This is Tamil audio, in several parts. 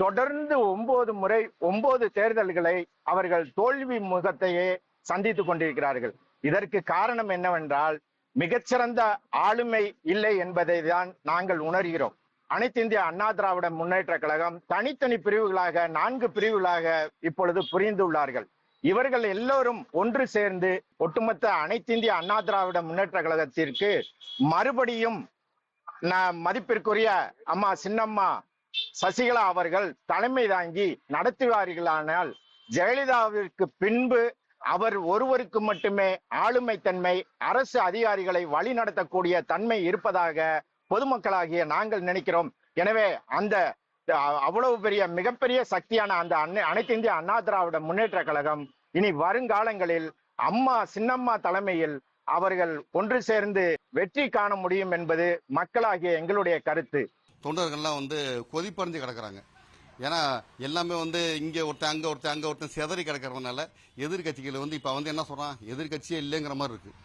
தொடர்ந்து 9 முறை 9 தேர்தல்களை அவர்கள் தோல்வி முகத்தையே சந்தித்துக் கொண்டிருக்கிறார்கள். இதற்கு காரணம் என்னவென்றால் மிகச்சிறந்த ஆளுமை இல்லை என்பதை தான் நாங்கள் உணர்கிறோம். அனைத்து இந்திய அண்ணா திராவிட முன்னேற்ற கழகம் தனித்தனி பிரிவுகளாக 4 பிரிவுகளாக இப்பொழுது புரிந்துள்ளார்கள். இவர்கள் எல்லோரும் ஒன்று சேர்ந்து ஒட்டுமொத்த அனைத்து இந்திய அண்ணா திராவிட முன்னேற்ற கழகத்திற்கு மறுபடியும் மதிப்பிற்குரிய அம்மா சின்னம்மா சசிகலா அவர்கள் தலைமை தாங்கி நடத்துவார்களானால் ஜெயலலிதாவிற்கு பின்பு அவர் ஒருவருக்கு மட்டுமே ஆளுமை தன்மை, அரசு அதிகாரிகளை வழி நடத்தக்கூடிய தன்மை இருப்பதாக பொதுமக்களாகிய நாங்கள் நினைக்கிறோம். எனவே அந்த அவ்வளவு பெரிய மிகப்பெரிய சக்தியான அந்த அனைத்து இந்திய அண்ணா திராவிட முன்னேற்ற கழகம் இனி வருங்காலங்களில் அம்மா சின்னம்மா தலைமையில் அவர்கள் ஒன்று சேர்ந்து வெற்றி காண முடியும் என்பது மக்களாகிய எங்களுடைய கருத்து. தொண்டர்கள்லாம் கொதிப்பறிஞ்சு கிடக்குறாங்க. ஏன்னா எல்லாமே இங்கே ஒருத்தன் அங்கே ஒருத்தன் செதறி கிடக்கிறதுனால எதிர்கட்சிகள் இப்போ என்ன சொல்கிறான், எதிர்கட்சியே இல்லைங்கிற மாதிரி இருக்குது.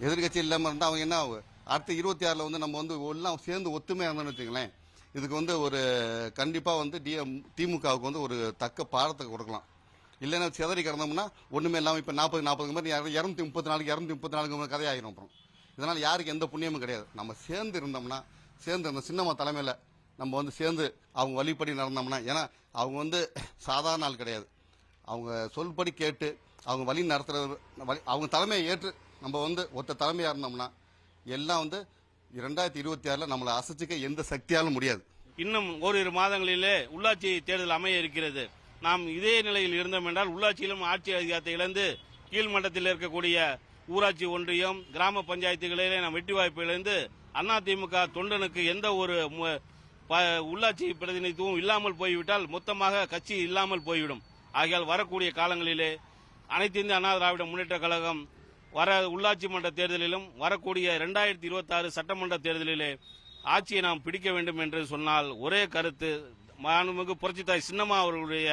எதிர்கட்சி இல்லாமல் இருந்தால் அவங்க என்ன ஆகும், அடுத்த 26 நம்ம எல்லாம் சேர்ந்து ஒத்துமையாக இருந்தோம்னு வச்சுங்களேன், இதுக்கு ஒரு கண்டிப்பாக திமுகவுக்கு ஒரு தக்க பாடத்தை கொடுக்கலாம். இல்லைன்னா செதறி கிடந்தோம்னா ஒன்றுமே இல்லாமல் இப்போ 40 மாதிரி 234 கதையாகிடும். அப்புறம் இதனால் யாருக்கு எந்த புண்ணியமும் கிடையாது. நம்ம சேர்ந்து இருந்தோம்னா, சேர்ந்து இருந்த சின்னம்மா தலைமையில் நம்ம சேர்ந்து அவங்க வழிப்படி நடந்தோம்னா, ஏன்னா அவங்க சாதாரண ஆள் கிடையாது. அவங்க சொல்படி கேட்டு அவங்க வழி நடத்துகிற அவங்க தலைமையை ஏற்று நம்ம ஒத்த தலைமையாக இருந்தோம்னா எல்லாம் 2026 நம்மளை அசைச்சிக்க எந்த சக்தியாலும் முடியாது. இன்னும் ஓரிரு மாதங்களிலே உள்ளாட்சி தேர்தல் அமைய இருக்கிறது. நாம் இதே நிலையில் இருந்தோம் என்றால் உள்ளாட்சியிலும் ஆட்சி அதிகாரத்தை இழந்து கீழ்மட்டத்தில் இருக்கக்கூடிய ஊராட்சி ஒன்றியம் கிராம பஞ்சாயத்துகளிலே நாம் வெற்றி வாய்ப்பு இழந்து அதிமுக தொண்டனுக்கு எந்த ஒரு உள்ளாட்சி பிரதிநிதித்துவம் இல்லாமல் போய்விட்டால் மொத்தமாக கட்சி இல்லாமல் போய்விடும். ஆகையால் வரக்கூடிய காலங்களிலே அனைத்து இந்திய அண்ணா திராவிட முன்னேற்ற கழகம் உள்ளாட்சி மன்ற தேர்தலிலும் வரக்கூடிய 2026 சட்டமன்ற தேர்தலிலே ஆட்சியை நாம் பிடிக்க வேண்டும் என்று சொன்னால் ஒரே கருத்து, மாண்புமிகு புரட்சித்தாய் சின்னம்மா அவர்களுடைய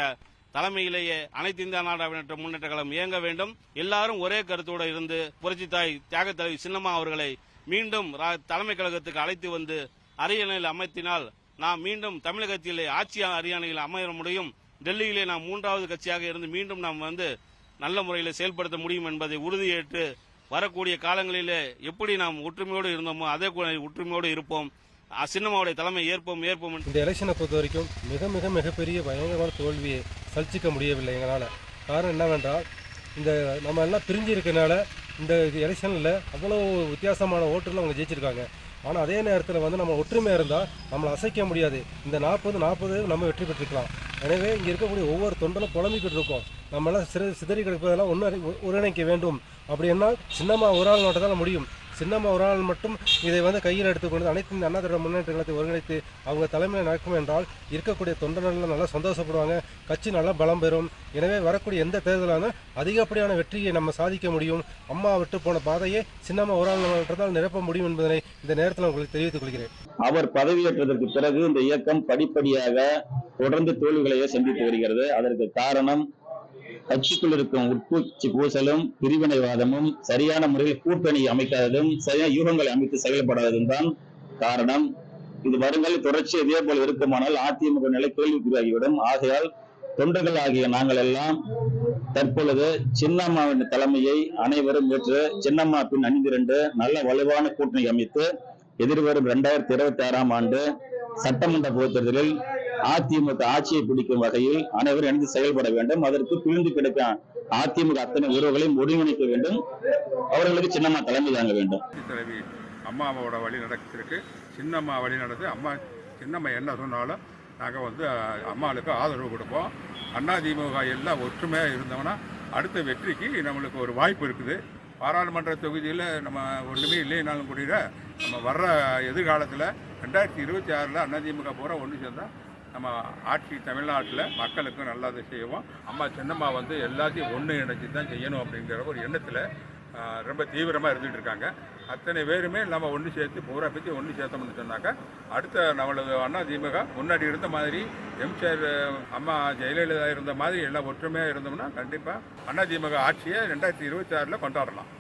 தலைமையிலேயே அனைத்து இந்திய அண்ணா திராவிட முன்னேற்ற கழகம் இயங்க வேண்டும். எல்லாரும் ஒரே கருத்தோடு இருந்து புரட்சித்தாய் தியாக தலைவி சின்னம்மா அவர்களை மீண்டும் தலைமை கழகத்துக்கு அழைத்து அரியணையில் அமைத்தினால் நாம் மீண்டும் தமிழகத்திலே ஆட்சி அரியணையில் அமைய முடியும். டெல்லியிலே நாம் 3வது கட்சியாக இருந்து மீண்டும் நாம் நல்ல முறையில் செயல்படுத்த முடியும் என்பதை உறுதியேற்று வரக்கூடிய காலங்களிலே எப்படி நாம் ஒற்றுமையோடு இருந்தோமோ அதே ஒற்றுமையோடு இருப்போம். சின்னம்மாவுடைய தலைமை ஏற்போம். இந்த எலெக்ஷனை பொறுத்த வரைக்கும் மிகப்பெரிய பயங்கரமான தோல்வியை சலிச்சிக்க முடியவில்லை எங்களால். காரணம் என்னவென்றால் இந்த நம்ம எல்லாம் பிரிஞ்சு இருக்கனால இந்த எலெக்ஷனில் அவ்வளோ வித்தியாசமான ஓட்டுகள் அவங்க ஜெயிச்சிருக்காங்க. ஆனால் அதே நேரத்தில் நம்ம ஒற்றுமையாக இருந்தால் நம்மளை அசைக்க முடியாது. இந்த 40 நம்ம வெற்றி பெற்றிருக்கலாம். எனவே இங்கே இருக்கக்கூடிய ஒவ்வொரு தொண்டனும் புலம்பிக்கிட்டு இருக்கோம். நம்மளாம் சிதறி கிடப்பதெல்லாம் ஒருங்கிணைக்க வேண்டும். அப்படின்னா சின்னம்மா ஒரு ஆள் மட்டும் தான் முடியும். சின்னம்மா ஒரு ஆள் மட்டும் இதை கையில் எடுத்துக்கொண்டு அனைத்து அண்ணா திராவிட முன்னேற்ற கழகத்தை ஒருங்கிணைத்து அவங்க தலைமையில் நடக்கும் என்றால் இருக்கக்கூடிய தொண்டர்கள் நல்லா சந்தோஷப்படுவாங்க, கட்சி நல்லா பலம் பெறும். எனவே வரக்கூடிய எந்த தேர்தலான அதிகப்படியான வெற்றியை நம்ம சாதிக்க முடியும். அம்மா விட்டு போன பாதையை சின்னம்மா ஒரு ஆள் மட்டும்தான் நிரப்ப முடியும் என்பதனை இந்த நேரத்தில் உங்களுக்கு தெரிவித்துக் கொள்கிறேன். அவர் பதவியேற்றதற்கு பிறகு இந்த இயக்கம் படிப்படியாக தொடர்ந்து தோல்விகளையே சந்தித்து வருகிறது. அதற்கு காரணம் கட்சிக்குள் இருக்கும் உட்பூச்சி பூசலும் பிரிவினைவாதமும் சரியான முறையில் கூட்டணி அமைக்காததும் சரியான யூகங்களை அமைத்து செயல்படாததும் தான் காரணம். இது வருங்கால தொடர்ச்சி இதே போல இருக்குமானால் அதிமுக நிலை கேள்விக்குறியாகிவிடும். ஆகையால் தொண்டர்கள் ஆகிய நாங்கள் எல்லாம் தற்பொழுது சின்னம்மாவின் தலைமையை அனைவரும் ஏற்று சின்னம்மா பின் அணிந்திரண்டு நல்ல வலுவான கூட்டணி அமைத்து எதிர்வரும் 2026 ஆண்டு சட்டமன்ற பொதுத் தேர்தலில் அதிமுக ஆட்சியை பிடிக்கும் வகையில் அனைவரும் இணைந்து செயல்பட வேண்டும். அதற்கு பிரிந்து கிடக்கும் அதிமுக அத்தனை உறவுகளையும் ஒருங்கிணைக்க வேண்டும். அவர்களுக்கு சின்னம்மா தலைமை தாங்க வேண்டும். தலைவி அம்மாவோட வழி நடக்கிறதுக்கு சின்னம்மா வழி நடந்து சின்னம்மா என்ன சொன்னாலும் நாங்கள் அம்மாவுக்கு ஆதரவு கொடுப்போம். அதிமுக எல்லாம் ஒற்றுமையாக இருந்தோம்னா அடுத்த வெற்றிக்கு நம்மளுக்கு ஒரு வாய்ப்பு இருக்குது. பாராளுமன்ற தொகுதியில் நம்ம ஒன்றுமே இல்லைனாலும் கூட நம்ம வர்ற எதிர்காலத்தில் 2026 அதிமுக பூரா ஒன்று சேர்ந்தால் நம்ம ஆட்சி தமிழ்நாட்டில் மக்களுக்கும் நல்லது செய்வோம். அம்மா சின்னம்மா எல்லாத்தையும் ஒன்று இணைச்சி தான் செய்யணும் அப்படிங்கிற ஒரு எண்ணத்தில் ரொம்ப தீவிரமாக இருந்துகிட்டு இருக்காங்க. அத்தனை பேருமே நம்ம ஒன்று சேர்த்து பூரா பற்றி ஒன்று சேர்த்தோம்னு சொன்னாக்கா அடுத்த நம்மளது அதிமுக முன்னாடி இருந்த மாதிரி எம்ஜிஆர் அம்மா ஜெயலலிதா இருந்த மாதிரி எல்லாம் ஒற்றுமையாக இருந்தோம்னா கண்டிப்பாக அதிமுக ஆட்சியை 2026 கொண்டாடலாம்.